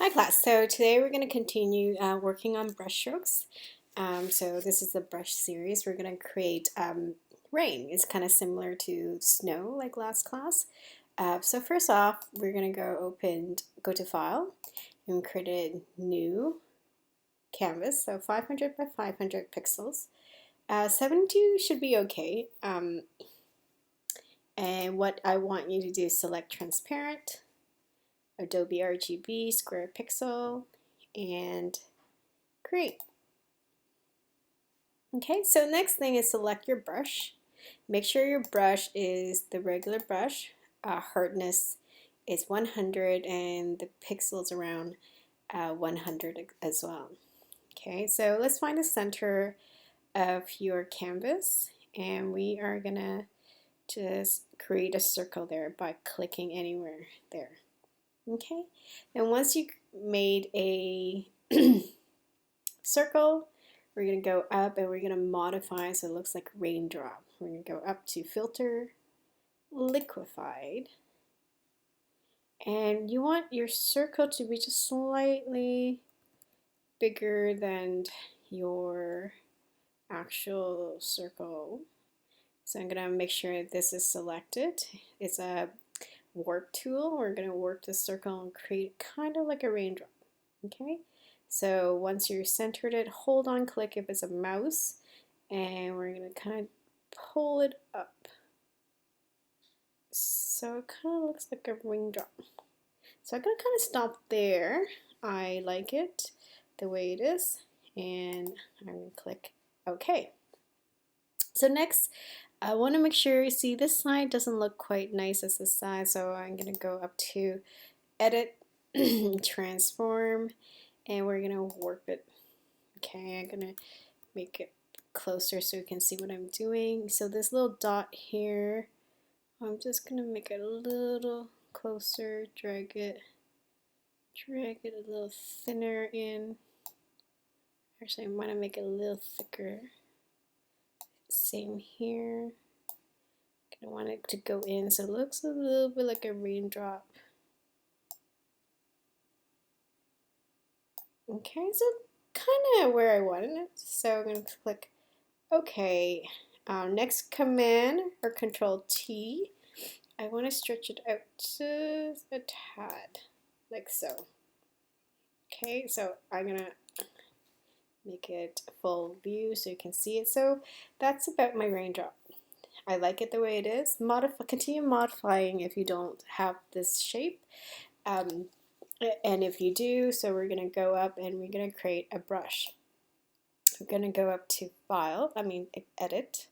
Hi class, so today we're going to continue working on brush strokes. So this is the brush series. We're going to create rain. It's kind of similar to snow like last class. So first off, we're going to go to File and create a new canvas. So 500 by 500 pixels. 72 should be okay. And what I want you to do is select transparent, Adobe RGB, square pixel, and create. Okay, so next thing is select your brush. Make sure your brush is the regular brush. Hardness is 100 and the pixels around 100 as well. Okay, so let's find the center of your canvas and we are gonna just create a circle there by clicking anywhere there. Okay, and once you made a circle, we're going to go up and we're going to modify so it looks like a raindrop. We're going to go up to Filter, Liquefied, and you want your circle to be just slightly bigger than your actual circle. So I'm going to make sure this is selected. It's a warp tool. We're going to warp the circle and create kind of like a raindrop. Okay, so once you're centered it, hold on click if it's a mouse, and we're going to kind of pull it up. So it kind of looks like a raindrop. So I'm going to kind of stop there. I like it the way it is, and I'm going to click OK. So next, I want to make sure you see this side doesn't look quite nice as this side, so I'm going to go up to Edit, Transform, and we're going to warp it. Okay, I'm going to make it closer so you can see what I'm doing. So this little dot here, I'm just going to make it a little closer, drag it a little thinner in. Actually, I want to make it a little thicker. Same here. I want it to go in so it looks a little bit like a raindrop. Okay, so kind of where I wanted it. So I'm going to click OK. Next command or Control T. I want to stretch it out just a tad, like so. Okay, so I'm going to make it full view so you can see it. So that's about my raindrop. I like it the way it is. Continue modifying if you don't have this shape. And if you do, so we're going to go up and we're going to create a brush. We're going to go up to File, Edit,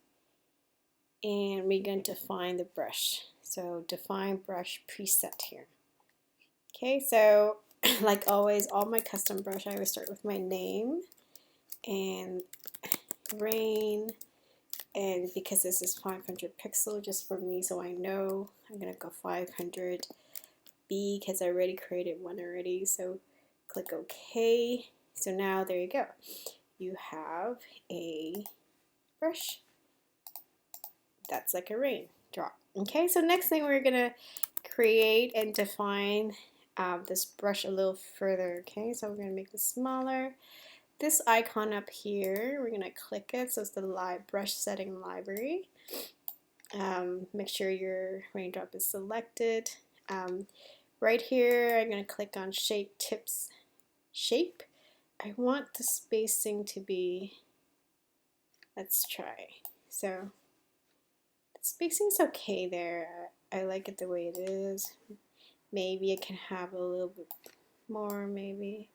and we're going to define the brush. So define brush preset here. Okay, so like always, all my custom brush, I always start with my name and rain, and because this is 500 pixel just for me so I know, I'm going to go 500 B because I already created one already, so click OK. So now there you go. You have a brush that's like a raindrop. Okay, so next thing we're gonna create and define this brush a little further. Okay, so we're gonna make this smaller. This icon up here, we're gonna click it so it's the brush setting library. Make sure your raindrop is selected. Right here, I'm gonna click on Shape Tips Shape. I want the spacing to be, let's try. So the spacing's okay there. I like it the way it is. Maybe I can have a little bit more, maybe.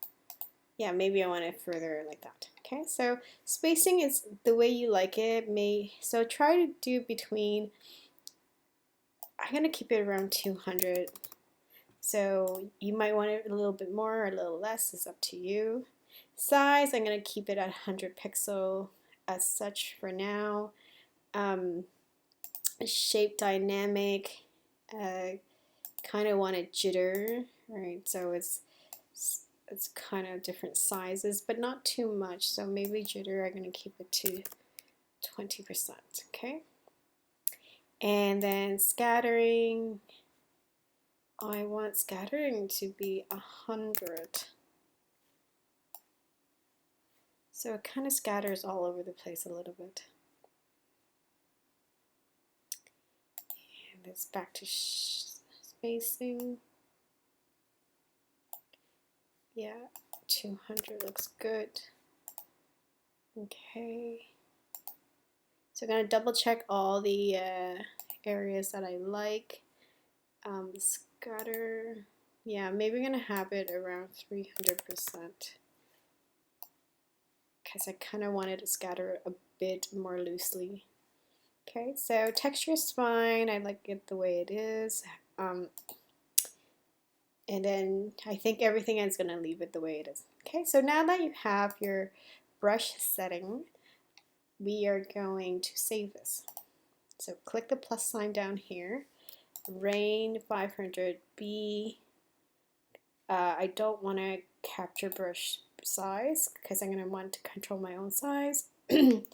Yeah, maybe I want it further like that. Okay, so spacing is the way you like it. So try to do between, I'm gonna keep it around 200. So you might want it a little bit more or a little less, it's up to you. Size, I'm going to keep it at 100 pixel as such for now. Shape dynamic, kind of want a jitter, right? So it's kind of different sizes, but not too much. So maybe jitter, I'm going to keep it to 20%, okay? And then scattering, I want scattering to be 100. So it kind of scatters all over the place a little bit. And it's back to spacing. Yeah, 200 looks good. Okay. So I'm going to double check all the areas that I like. The scatter, yeah, maybe we're going to have it around 300%. Because I kind of wanted to scatter a bit more loosely. Okay, so texture is fine. I like it the way it is. And then I think everything is going to leave it the way it is. Okay, so now that you have your brush setting, we are going to save this. So click the plus sign down here. Rain 500B. I don't want to capture brush size because I'm going to want to control my own size. But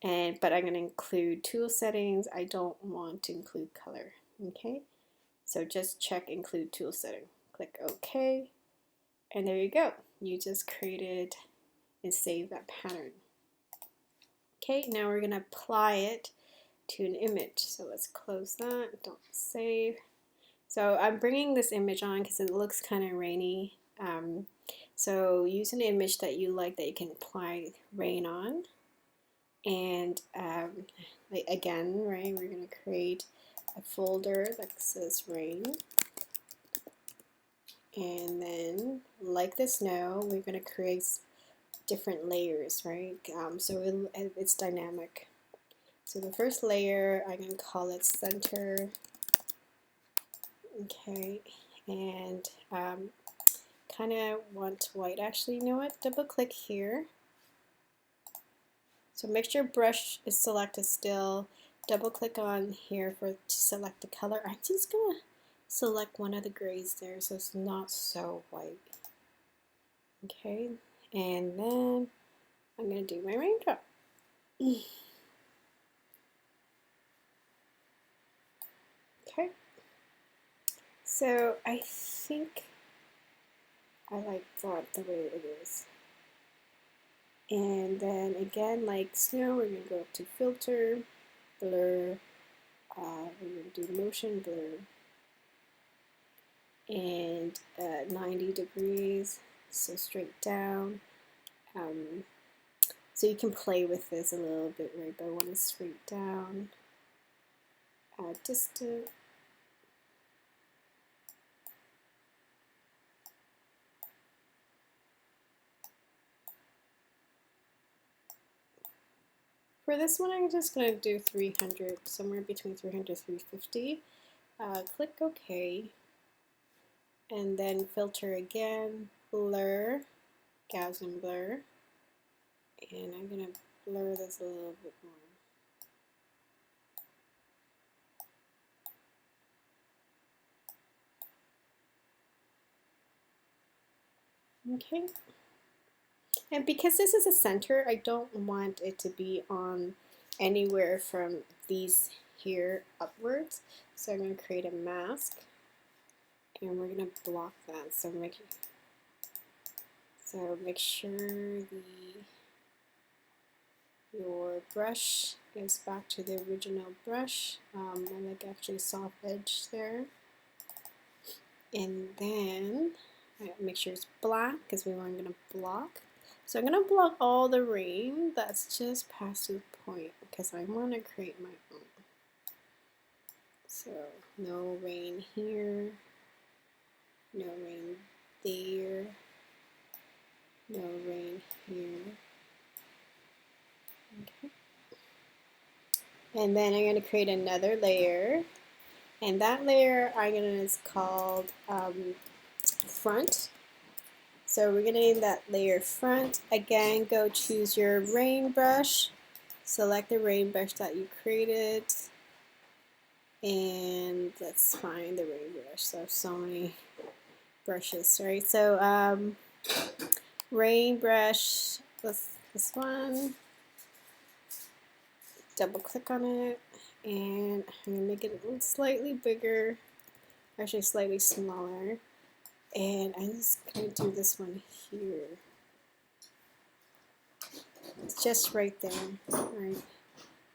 I'm going to include tool settings. I don't want to include color. Okay, so just check include tool setting. Click OK, and there you go. You just created and saved that pattern. Okay, now we're going to apply it to an image. So let's close that. Don't save. So I'm bringing this image on because it looks kind of rainy. So use an image that you like that you can apply rain on. And again, right, we're going to create a folder that says rain. And then, like the snow, we're going to create different layers, right? So it's dynamic. So the first layer, I'm going to call it center. Okay, and kind of want white. Actually, you know what? Double click here. So make sure brush is selected still. Double click on here to select the color. I'm just gonna select one of the grays there so it's not so white. Okay, and then I'm gonna do my raindrop. Okay, so I think I like that the way it is. And then again, like snow, we're going to go up to filter, blur, we're going to do motion blur, and 90 degrees, so straight down. So you can play with this a little bit, right? But I want it straight down, distant. For this one, I'm just going to do 300, somewhere between 300 and 350. Click OK. And then filter again, blur, Gaussian blur. And I'm going to blur this a little bit more. Okay. And because this is a center, I don't want it to be on anywhere from these here upwards. So I'm going to create a mask. And we're going to block that. So make sure your brush is back to the original brush. I like actually soft edge there. And then make sure it's black because we weren't going to block. So I'm going to block all the rain that's just past the point because I want to create my own. So no rain here, no rain there, no rain here. Okay. And then I'm going to create another layer. And that layer is called front. So we're going to name that layer front. Again, go choose your rain brush. Select the rain brush that you created. And let's find the rain brush. There's so many brushes, right? So rain brush, this one. Double click on it. And I'm going to make it slightly bigger. Actually slightly smaller. And I'm just going to do this one here. It's just right there. All right.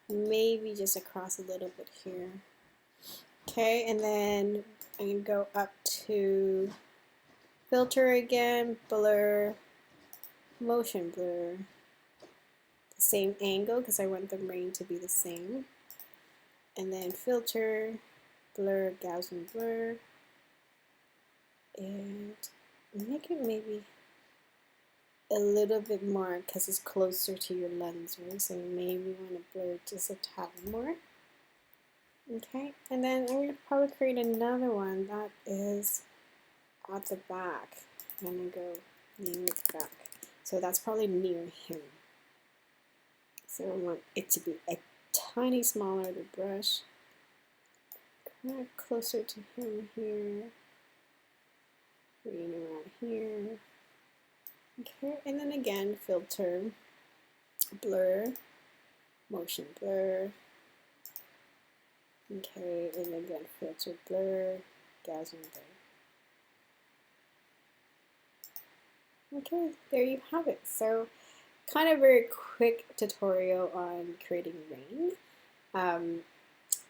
Maybe just across a little bit here. Okay, and then I'm going to go up to filter again, blur, motion blur. The same angle because I want the rain to be the same. And then filter, blur, Gaussian blur. And make it maybe a little bit more because it's closer to your lens, right? So maybe you want to blur just a tad more. Okay, and then I'm going to probably create another one that is at the back. I'm going to go near the back. So that's probably near him. So I want it to be a tiny smaller, the brush. Kind of closer to him here. Green around here. Okay, and then again, filter, blur, motion blur. Okay, and then again, filter, blur, Gaussian blur. Okay, there you have it. So, kind of very quick tutorial on creating rain.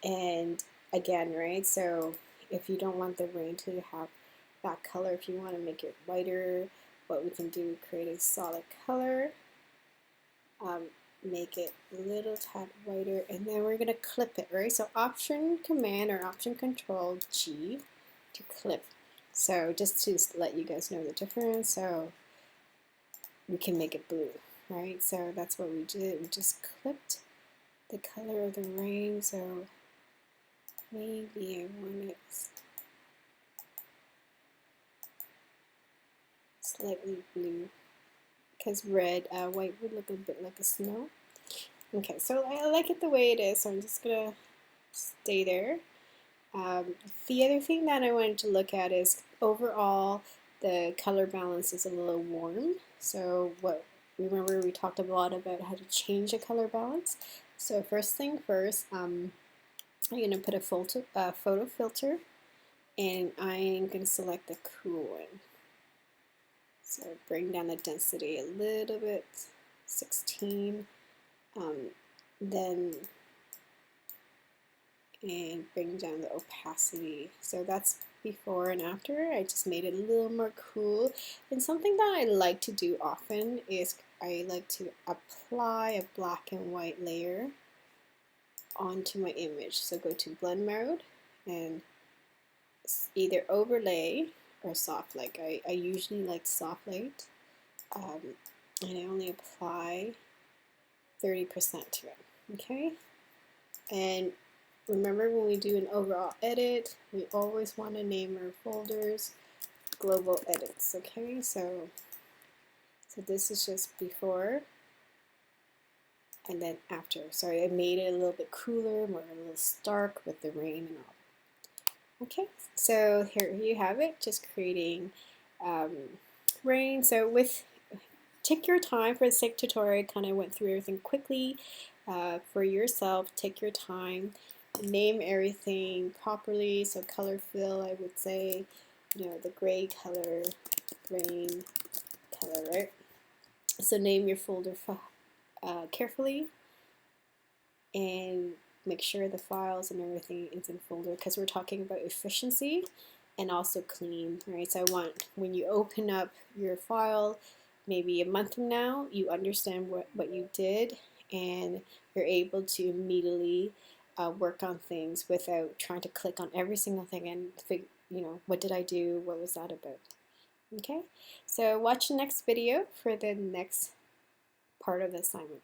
And again, right, so if you don't want the rain to have that color, if you want to make it whiter, what we can do, create a solid color, make it a little tad whiter, and then we're going to clip it, right? So Option Command or Option Control G to clip. So just to let you guys know the difference, so we can make it blue, right? So that's what we did. We just clipped the color of the rain. So maybe I want it slightly blue because white would look a bit like a snow. Okay, so I like it the way it is, so I'm just gonna stay there. The other thing that I wanted to look at is overall the color balance is a little warm. So remember we talked a lot about how to change the color balance. So first thing first, I'm going to put a photo filter, and I'm going to select the cool one. So bring down the density a little bit, 16, then and bring down the opacity. So that's before and after. I just made it a little more cool. And something that I like to do often is I like to apply a black and white layer onto my image. So go to blend mode and either overlay or soft light. I usually like soft light, and I only apply 30% to it. Okay, and remember when we do an overall edit, we always want to name our folders global edits. Okay, so this is just before and then after. Sorry, I made it a little bit cooler, more a little stark with the rain and all. Okay, so here you have it, just creating rain. So take your time for the sake tutorial. I kind of went through everything quickly for yourself. Take your time, name everything properly. So color fill, I would say, the gray color, rain color, right? So name your folder carefully and make sure the files and everything is in folder because we're talking about efficiency and also clean, right? So I want when you open up your file maybe a month from now, you understand what you did and you're able to immediately work on things without trying to click on every single thing and figure, what did I do? What was that about? Okay, so watch the next video for the next part of the assignment.